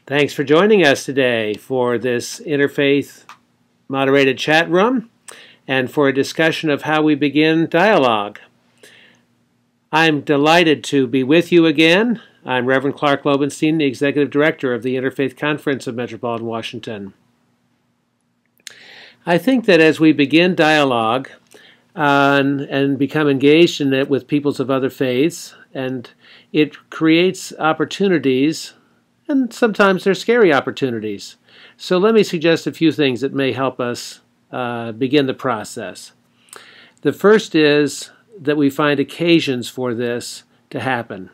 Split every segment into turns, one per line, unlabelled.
Thanks for joining us today for this interfaith moderated chat room and for a discussion of how we begin dialogue. I'm delighted to be with you again. I'm Reverend Clark Lobenstein, the Executive Director of the Interfaith Conference of Metropolitan Washington. I think that as we begin dialogue and become engaged in it with peoples of other faiths, and it creates opportunities, and sometimes they're scary opportunities. So let me suggest a few things that may help us begin the process. The first is that we find occasions for this to happen.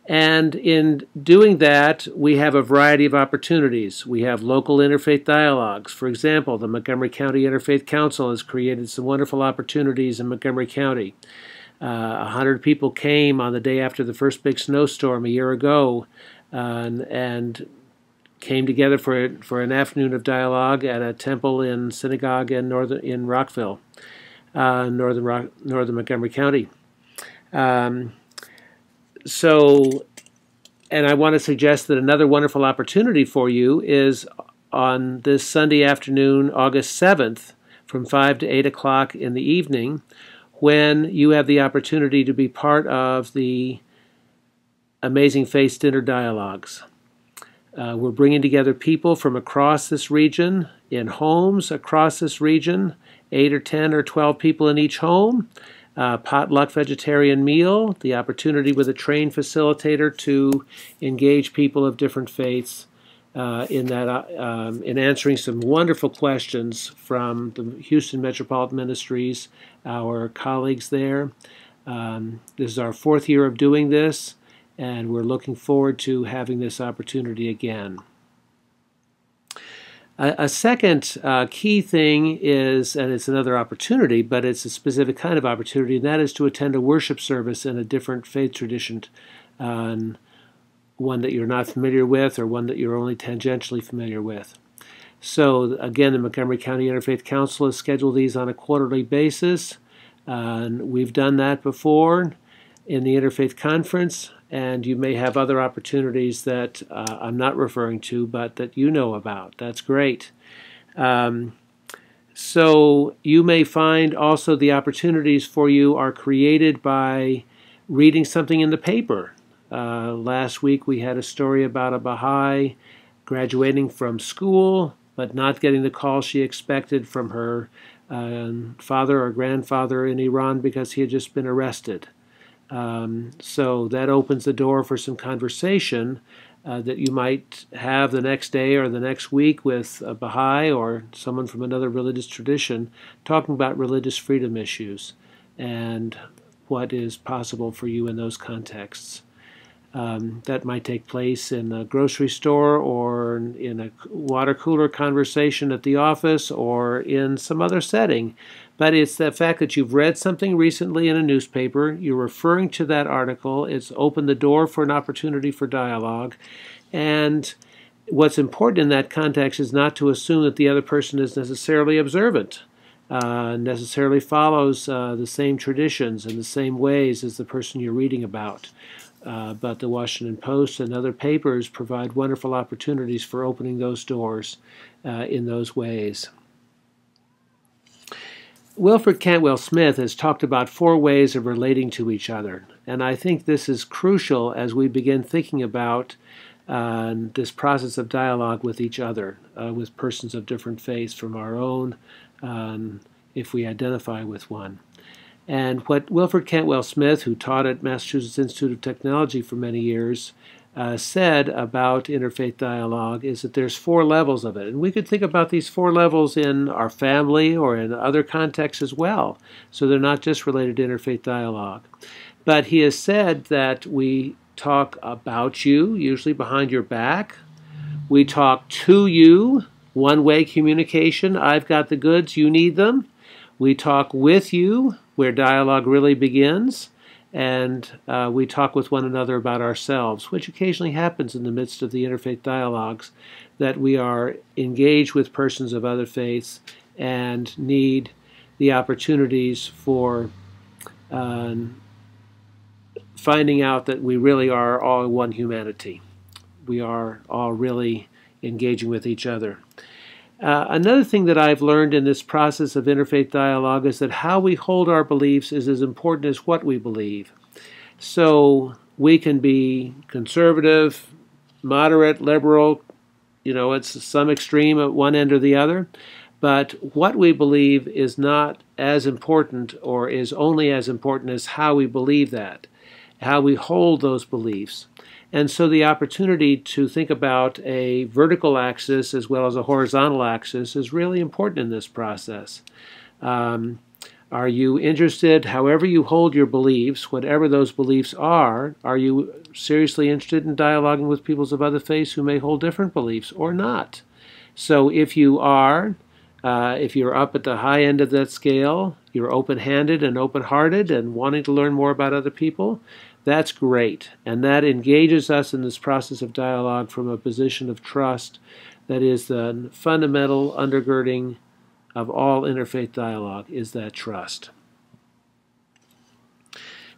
And in doing that, we have a variety of opportunities. We have local interfaith dialogues. For example, the Montgomery County Interfaith Council has created some wonderful opportunities in Montgomery County. 100 people came on the day after the first big snowstorm a year ago and came together for an afternoon of dialogue at a temple and synagogue in Rockville, northern Montgomery County. And I want to suggest that another wonderful opportunity for you is on this Sunday afternoon, August 7th, from 5 to 8 o'clock in the evening, when you have the opportunity to be part of the Amazing Faiths Dinner Dialogues. We're bringing together people from across this region, in homes across this region, 8 or 10 or 12 people in each home, potluck vegetarian meal, the opportunity with a trained facilitator to engage people of different faiths in answering some wonderful questions from the Houston Metropolitan Ministries, our colleagues there. This is our 4th year of doing this, and we're looking forward to having this opportunity again. A second key thing is, and it's another opportunity, but it's a specific kind of opportunity, and that is to attend a worship service in a different faith tradition, one that you're not familiar with or one that you're only tangentially familiar with. So again, the Montgomery County Interfaith Council has scheduled these on a quarterly basis, and we've done that before in the Interfaith Conference, and you may have other opportunities that I'm not referring to, but that you know about. That's great. So you may find also the opportunities for you are created by reading something in the paper. Last week we had a story about a Baha'i graduating from school, but not getting the call she expected from her father or grandfather in Iran because he had just been arrested. So that opens the door for some conversation that you might have the next day or the next week with a Baha'i or someone from another religious tradition talking about religious freedom issues and what is possible for you in those contexts. That might take place in a grocery store or in a water cooler conversation at the office or in some other setting. But it's the fact that you've read something recently in a newspaper, you're referring to that article, it's opened the door for an opportunity for dialogue. And what's important in that context is not to assume that the other person is necessarily observant, necessarily follows the same traditions and the same ways as the person you're reading about. But the Washington Post and other papers provide wonderful opportunities for opening those doors in those ways. Wilfred Cantwell Smith has talked about 4 ways of relating to each other, and I think this is crucial as we begin thinking about this process of dialogue with each other, with persons of different faiths from our own, if we identify with one. And what Wilfred Cantwell Smith, who taught at Massachusetts Institute of Technology for many years, said about interfaith dialogue is that there's 4 levels of it. And we could think about these 4 levels in our family or in other contexts as well. So they're not just related to interfaith dialogue. But he has said that we talk about you, usually behind your back. We talk to you, one-way communication. I've got the goods, you need them. We talk with you, where dialogue really begins. And we talk with one another about ourselves, which occasionally happens in the midst of the interfaith dialogues, that we are engaged with persons of other faiths and need the opportunities for finding out that we really are all one humanity. we are all really engaging with each other. Another thing that I've learned in this process of interfaith dialogue is that how we hold our beliefs is as important as what we believe. So we can be conservative, moderate, liberal, it's some extreme at one end or the other, but what we believe is not as important, or is only as important as how we believe that, how we hold those beliefs. And so the opportunity to think about a vertical axis as well as a horizontal axis is really important in this process. Are you interested, however you hold your beliefs, whatever those beliefs are you seriously interested in dialoguing with peoples of other faiths who may hold different beliefs or not? So if you are, if you're up at the high end of that scale, you're open-handed and open-hearted and wanting to learn more about other people, that's great. And that engages us in this process of dialogue from a position of trust that is the fundamental undergirding of all interfaith dialogue, is that trust.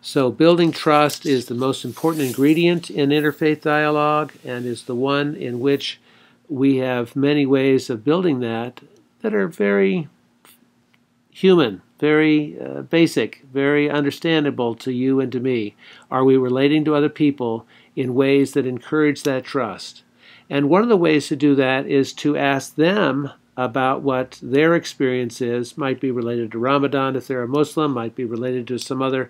So building trust is the most important ingredient in interfaith dialogue, and is the one in which we have many ways of building that are very human, very basic, very understandable to you and to me. Are we relating to other people in ways that encourage that trust? And one of the ways to do that is to ask them about what their experience is. Might be related to Ramadan if they're a Muslim, might be related to some other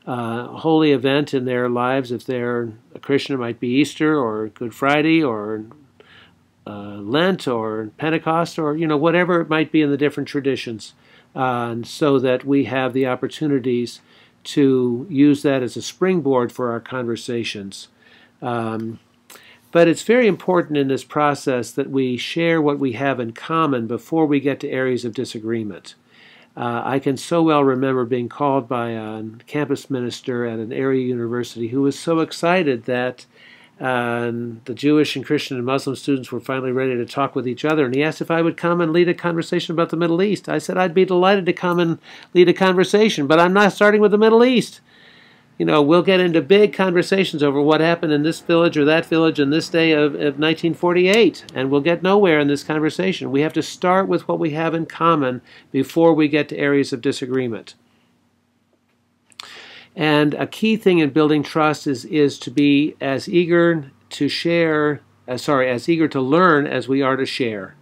holy event in their lives. If they're a Christian, it might be Easter or Good Friday or Lent or Pentecost, or whatever it might be in the different traditions, and so that we have the opportunities to use that as a springboard for our conversations. But it's very important in this process that we share what we have in common before we get to areas of disagreement. I can so well remember being called by a campus minister at an area university who was so excited that the Jewish and Christian and Muslim students were finally ready to talk with each other, and he asked if I would come and lead a conversation about the Middle East. I said I'd be delighted to come and lead a conversation, but I'm not starting with the Middle East. We'll get into big conversations over what happened in this village or that village in this day of 1948, and we'll get nowhere in this conversation. We have to start with what we have in common before we get to areas of disagreement. And a key thing in building trust is to be as eager to learn as we are to share.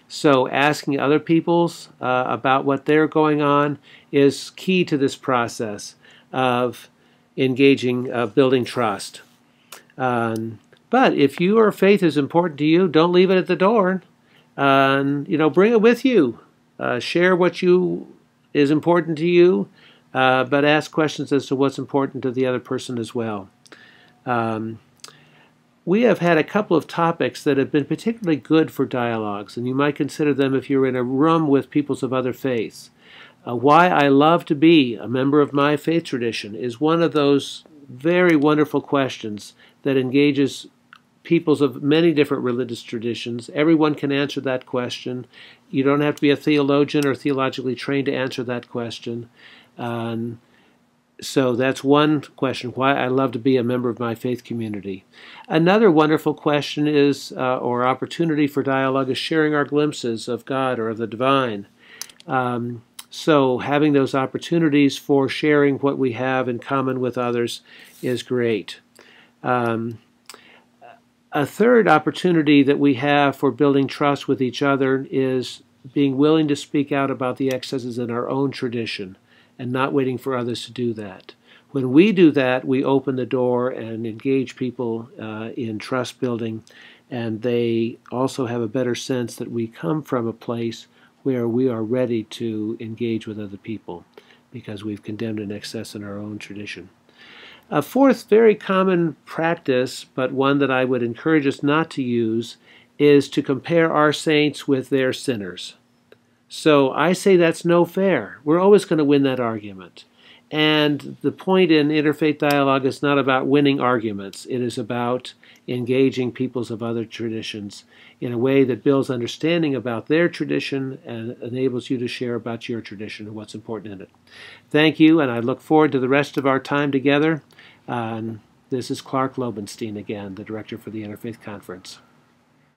So asking other peoples about what they're going on is key to this process of engaging, building trust. But if your faith is important to you, don't leave it at the door. Bring it with you. Share what is important to you. But ask questions as to what's important to the other person as well. We have had a couple of topics that have been particularly good for dialogues, and you might consider them if you're in a room with peoples of other faiths. Why I love to be a member of my faith tradition is one of those very wonderful questions that engages peoples of many different religious traditions. Everyone can answer that question. You don't have to be a theologian or theologically trained to answer that question. So that's one question, why I love to be a member of my faith community. Another wonderful question is, or opportunity for dialogue, is sharing our glimpses of God or of the divine. So having those opportunities for sharing what we have in common with others is great. A third opportunity that we have for building trust with each other is being willing to speak out about the excesses in our own tradition and not waiting for others to do that. When we do that, we open the door and engage people in trust building, and they also have a better sense that we come from a place where we are ready to engage with other people because we've condemned an excess in our own tradition. A fourth very common practice, but one that I would encourage us not to use, is to compare our saints with their sinners. So I say that's no fair. We're always going to win that argument. And the point in interfaith dialogue is not about winning arguments. It is about engaging peoples of other traditions in a way that builds understanding about their tradition and enables you to share about your tradition and what's important in it. Thank you, and I look forward to the rest of our time together. This is Clark Lobenstein again, the director for the Interfaith Conference.